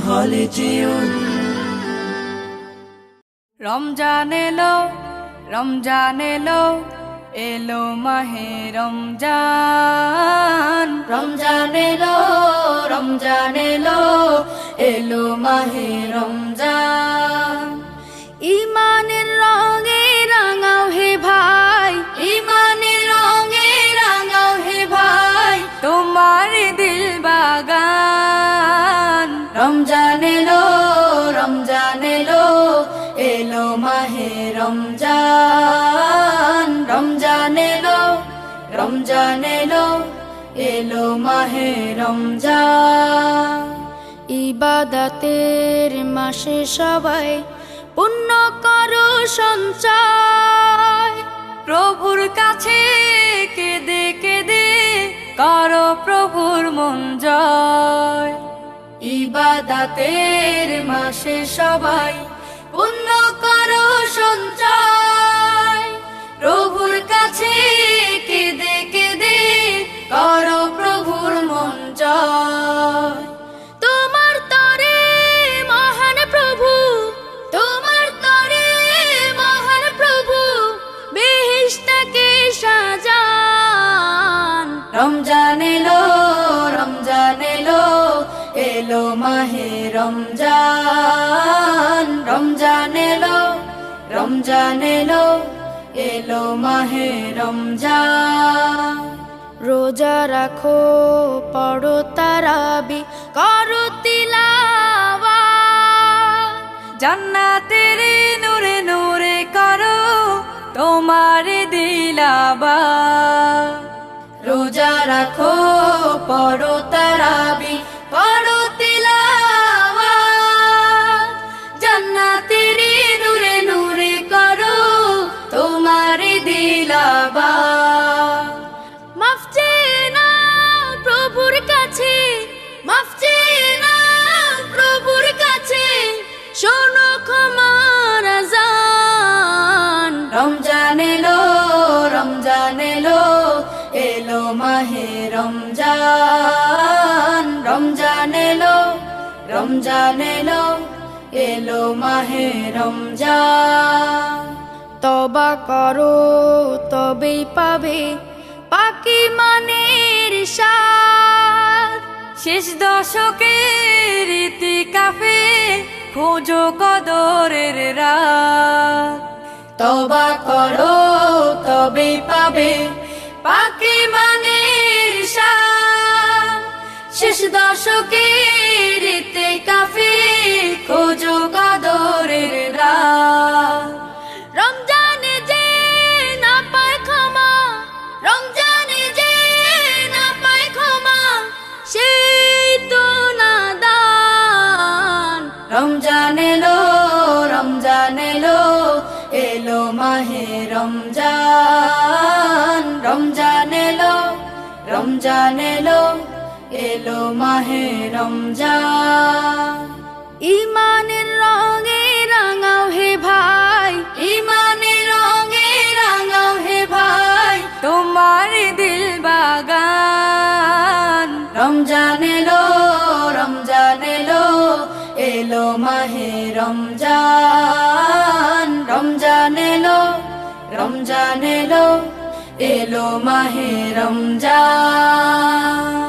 খালিজিউন। রমজান এলো, রমজান এলো, এলো মাহে রমজান। রমজান এলো, রমজান এলো, এলো মাহে রমজান। ইমানের রঙে রাঙাও হে ভাই, ইমানের রঙে রাঙাও হে ভাই, তোমার দিল বাগান। রমজান এলো, রমজান এলো, এলো মাহে রমজান। রমজান এলো, রমজান এলো, এলো মাহে রমজান। ইবাদতের মাসে সবাই পুণ্য করো সঞ্চয়, প্রভুর কাছে কেঁদে কেঁদে করো প্রভুর মন জয়। ইবাদতের মাসে সবাই পুণ্য করো সঞ্চয়, প্রভুর কাছে কেঁদে কেঁদে করো প্রভুর মন জয়। তোমার তরে মহান প্রভু, তোমার তরে মহান প্রভু বেহেশতকে সাজান। রমজান এলো, রমজান এলো, এলো মাহে রমজান। রমজান এলো, রমজান এলো, এলো মাহে রমজান। রোজা রাখো, পড়ো তারাবি, করো তিলাওয়াত, জান্নাতের নূরে নূরে করো তোমার দিলাবাত। রোজা রাখো, পড়ো তারাবি, পড়ো তিলাওয়াত, জান্নাতের নূরে নূরে করো তোমার দিলাবাত। মাফ চেয়ে নাও প্রভুর কাছে, মাফ চেয়ে নাও প্রভুর কাছে, শোনো ক্ষমার আযান। রমজান এলো, রমজান এলো, এলো মাহে রমজান। রমজান এলো, রমজান এলো, এলো মাহে রমজান। তবা করো তবেই পাবে পাকি মানের স্বাদ, শেষ দশকের ইতিকাফে খোঁজো কদরের রাত। তওবা করো তবেই পাবে পাকি মানের শান, শেষ দশকের ইতিকাফে খোঁজো কদরের রাত। রমজানে যে না পায় ক্ষমা, রমজানে যে না পায় ক্ষমা, সেই তো নাদান। রমজান এলো, রমজান এলো, এলো মাহে রমজান। রমজান এলো, রমজান এলো, এলো মাহে রমজান। ইমানের রঙে রাঙাও হে ভাই, ইমানের রঙে রাঙাও হে ভাই, তোমার দিল বাগান। রমজান এলো, রমজান এলো, এলো মাহে রমজান। রমজান এলো, রমজান এলো, এলো মাহে রমজান।